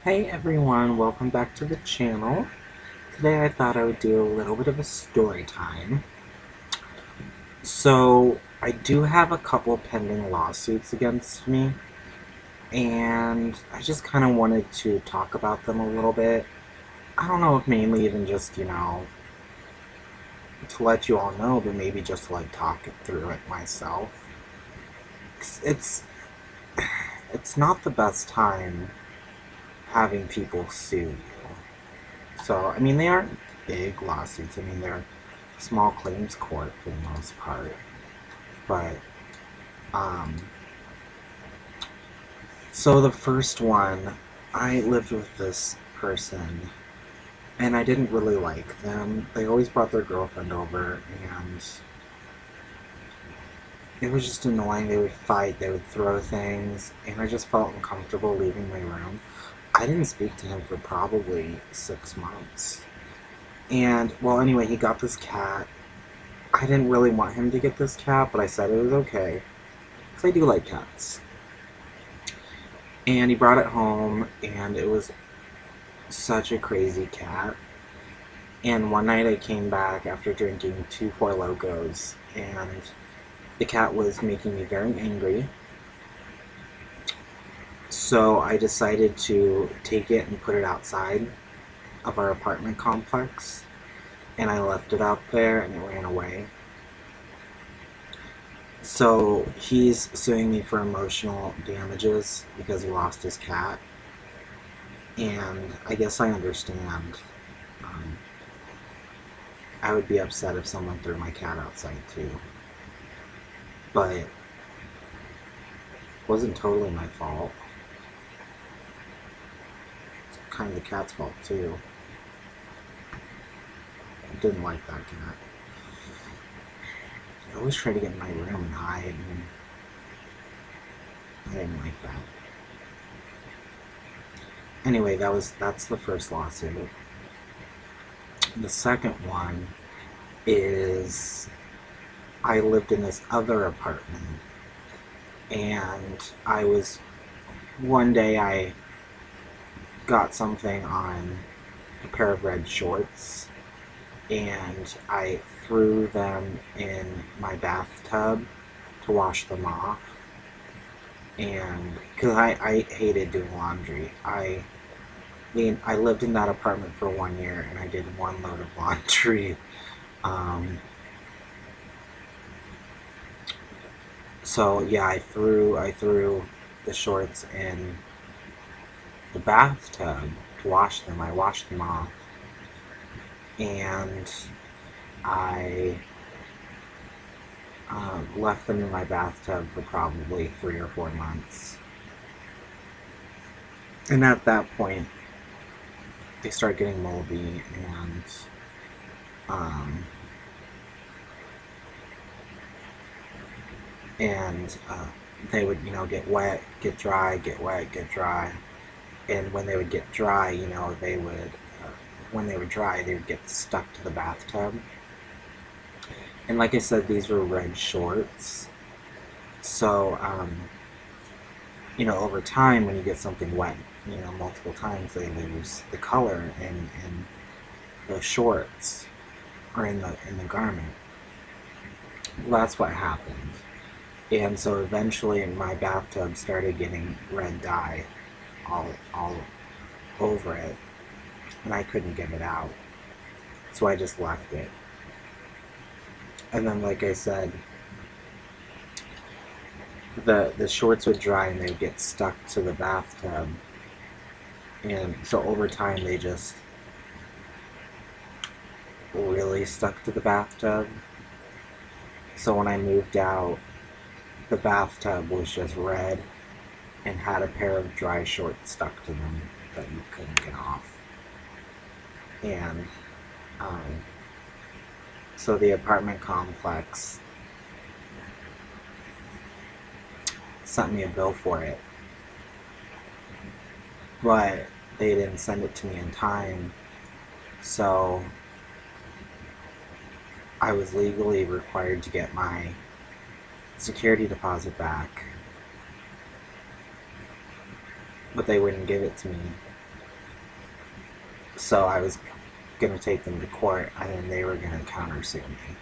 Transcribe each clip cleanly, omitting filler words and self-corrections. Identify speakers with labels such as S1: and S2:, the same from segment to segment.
S1: Hey everyone, welcome back to the channel. Today I thought I would do a little bit of a story time. So, I do have a couple pending lawsuits against me, and I just kind of wanted to talk about them a little bit. I don't know if mainly even just, to let you all know, but maybe just to talk it through it myself. It's it's not the best time having people sue you. So, I mean, they aren't big lawsuits. I mean, they're small claims court for the most part. But, um, so the first one, I lived with this person, and I didn't really like them. They always brought their girlfriend over, and it was just annoying. They would fight, they would throw things, and I just felt uncomfortable leaving my room. I didn't speak to him for probably 6 months. And, well, anyway, he got this cat. I didn't really want him to get this cat, but I said it was okay, because I do like cats. And he brought it home, and it was such a crazy cat. And one night I came back after drinking two Four Locos, and the cat was making me very angry. So I decided to take it and put it outside of our apartment complex, and I left it out there, and it ran away. So he's suing me for emotional damages because he lost his cat, and I guess I understand. Um, I would be upset if someone threw my cat outside too, but it wasn't totally my fault. It's kind of the cat's fault too. I didn't like that cat. I always tried to get in my room and hide, and I didn't like that. Anyway, that's the first lawsuit. The second one is I lived in this other apartment, and I was one day I got something on a pair of red shorts, and I threw them in my bathtub to wash them off. And because I hated doing laundry, I lived in that apartment for 1 year, and I did one load of laundry. Um, so yeah, I threw the shorts in the bathtub to wash them. I washed them off, and I left them in my bathtub for probably 3 or 4 months. And at that point, they start getting moldy, um, and they would, get wet, get dry, get wet, get dry. And when they would get dry, when they were dry, they would get stuck to the bathtub. And like I said, these were red shorts. So, over time, when you get something wet, multiple times, they lose the color in the shorts or in the garment. Well, that's what happened. And so eventually my bathtub started getting red dye all over it, and I couldn't get it out. So I just left it. And then, like I said, the shorts would dry and they would get stuck to the bathtub. And so over time they just really stuck to the bathtub. So when I moved out, the bathtub was just red and had a pair of dry shorts stuck to them that you couldn't get off. And um, so the apartment complex sent me a bill for it, but they didn't send it to me in time. So I was legally required to get my security deposit back, but they wouldn't give it to me. So I was going to take them to court, and then they were going to countersue me.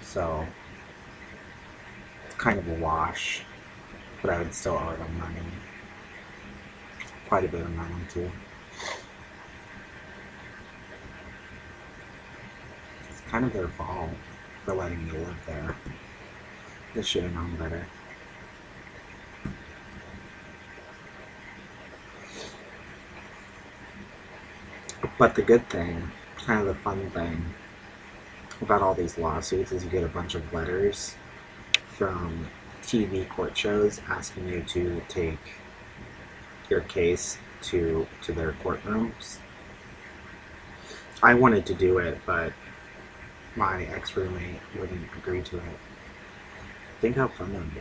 S1: So it's kind of a wash, but I would still owe them money. Quite a bit of money, too. It's kind of their fault for letting me live there. They should have known better. But the good thing, kind of the fun thing about all these lawsuits is you get a bunch of letters from TV court shows asking you to take your case to their courtrooms. I wanted to do it, but my ex-roommate wouldn't agree to it. Think how fun that would be.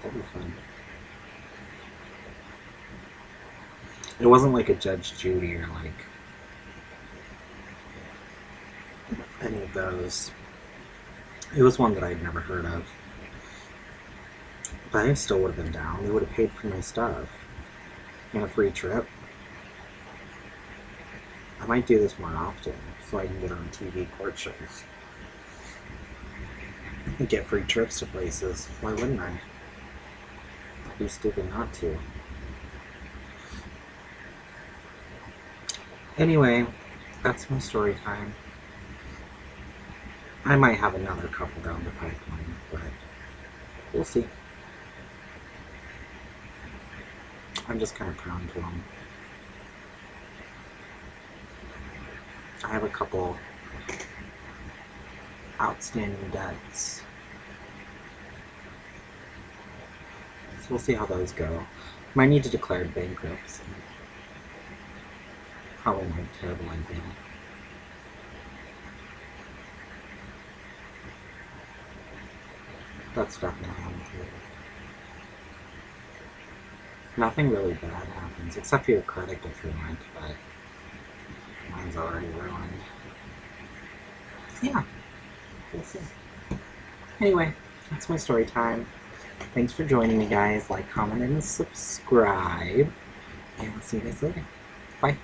S1: That'd be fun. It wasn't like a Judge Judy or like any of those. It was one that I'd never heard of. But I still would have been down. They would have paid for my stuff. And a free trip. I might do this more often so I can get on TV court shows. And get free trips to places. Why wouldn't I? I'd be stupid not to. Anyway, that's my story time. I might have another couple down the pipeline, but we'll see. I'm just kind of prone to them. I have a couple outstanding debts. So we'll see how those go. Might need to declare bankruptcy. Probably not a terrible idea. That's definitely on the table. Nothing really bad happens, except for your credit gets ruined, but mine's already ruined. So yeah, we'll see. Anyway, that's my story time. Thanks for joining me, guys. Like, comment, and subscribe. And I'll see you guys later. Bye.